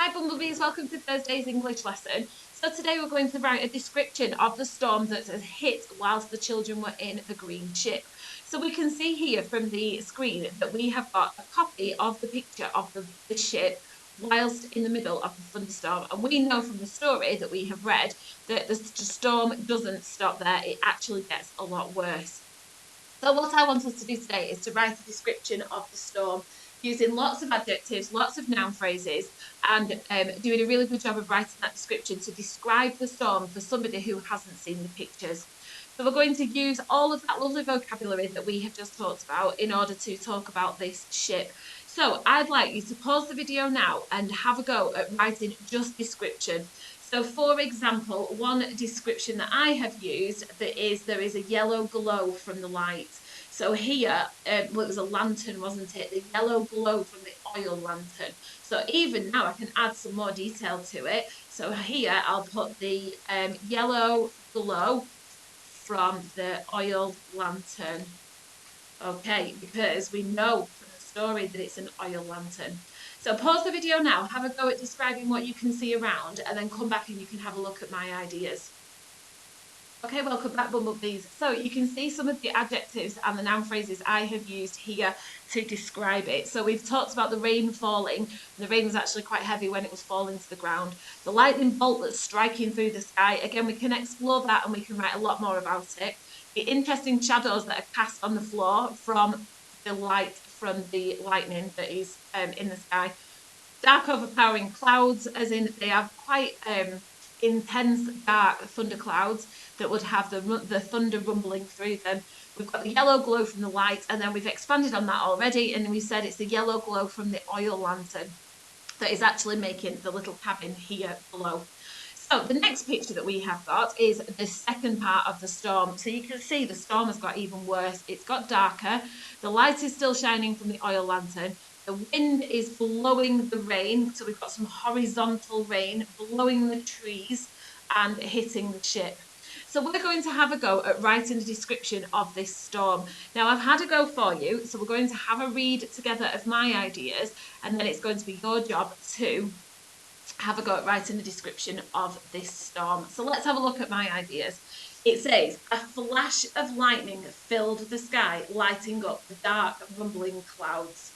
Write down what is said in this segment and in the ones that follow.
Hi Bumblebees, welcome to Thursday's English lesson. So today we're going to write a description of the storm that has hit whilst the children were in the green ship. So we can see here from the screen that we have got a copy of the picture of the ship whilst in the middle of the thunderstorm. And we know from the story that we have read that the storm doesn't stop there, it actually gets a lot worse. So what I want us to do today is to write a description of the storm using lots of adjectives, lots of noun phrases, and doing a really good job of writing that description to describe the storm for somebody who hasn't seen the pictures. So we're going to use all of that lovely vocabulary that we have just talked about in order to talk about this ship. So I'd like you to pause the video now and have a go at writing just description. So, for example, one description that I have used that is there is a yellow glow from the light. So here, well, it was a lantern, wasn't it? The yellow glow from the oil lantern. So even now, I can add some more detail to it. So here, I'll put the yellow glow from the oil lantern. Okay, because we know from the story that it's an oil lantern. So pause the video now, have a go at describing what you can see around, and then come back and you can have a look at my ideas. Okay, welcome back, Bumblebees. So you can see some of the adjectives and the noun phrases I have used here to describe it. So we've talked about the rain falling. The rain was actually quite heavy when it was falling to the ground. The lightning bolt that's striking through the sky. Again, we can explore that and we can write a lot more about it. The interesting shadows that are cast on the floor from the light from the lightning that is in the sky. Dark overpowering clouds, as in they have quite intense dark thunder clouds that would have the thunder rumbling through them. We've got the yellow glow from the light, and then we've expanded on that already, and we said it's the yellow glow from the oil lantern that is actually making the little cabin here below. So the next picture that we have got is the second part of the storm. So you can see the storm has got even worse. It's got darker. The light is still shining from the oil lantern. The wind is blowing the rain. So we've got some horizontal rain blowing the trees and hitting the ship. So we're going to have a go at writing a description of this storm. Now I've had a go for you. So we're going to have a read together of my ideas, and then it's going to be your job to have a go at writing a description of this storm. So let's have a look at my ideas. It says, a flash of lightning filled the sky, lighting up the dark, rumbling clouds.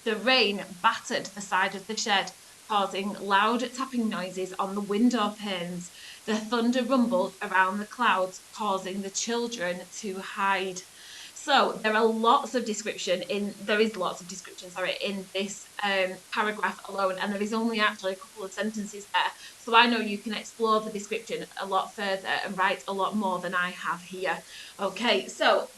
The rain battered the side of the shed, causing loud tapping noises on the window panes. The thunder rumbled around the clouds, causing the children to hide. So there are lots of description in there is lots of description, sorry, in this paragraph alone, and there is only actually a couple of sentences there. So I know you can explore the description a lot further and write a lot more than I have here. Okay, so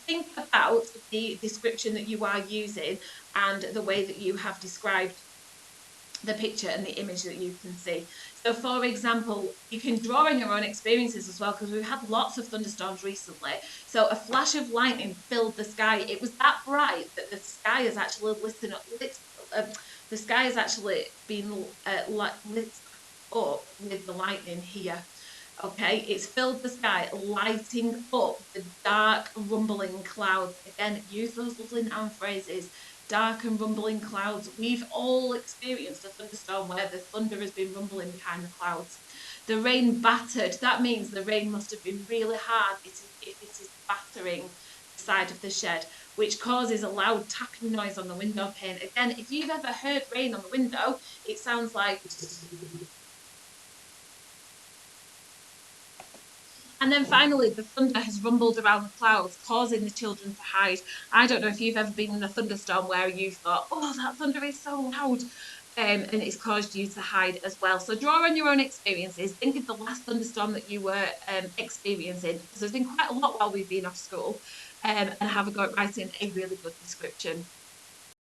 think about the description that you are using and the way that you have described the picture and the image that you can see. So, for example, you can draw on your own experiences as well, because we've had lots of thunderstorms recently. So, a flash of lightning filled the sky. It was that bright that the sky has actually the sky has actually been lit up with the lightning here. Okay, it's filled the sky, lighting up the dark, rumbling clouds. Again, use those lovely noun phrases. Dark and rumbling clouds. We've all experienced a thunderstorm where the thunder has been rumbling behind the clouds. The rain battered. That means the rain must have been really hard if it is battering the side of the shed, which causes a loud tapping noise on the window pane. Again, if you've ever heard rain on the window, it sounds like. And then finally, the thunder has rumbled around the clouds, causing the children to hide. I don't know if you've ever been in a thunderstorm where you've thought, oh, that thunder is so loud. And it's caused you to hide as well. So draw on your own experiences. Think of the last thunderstorm that you were experiencing, because there's been quite a lot while we've been off school, and have a go at writing a really good description.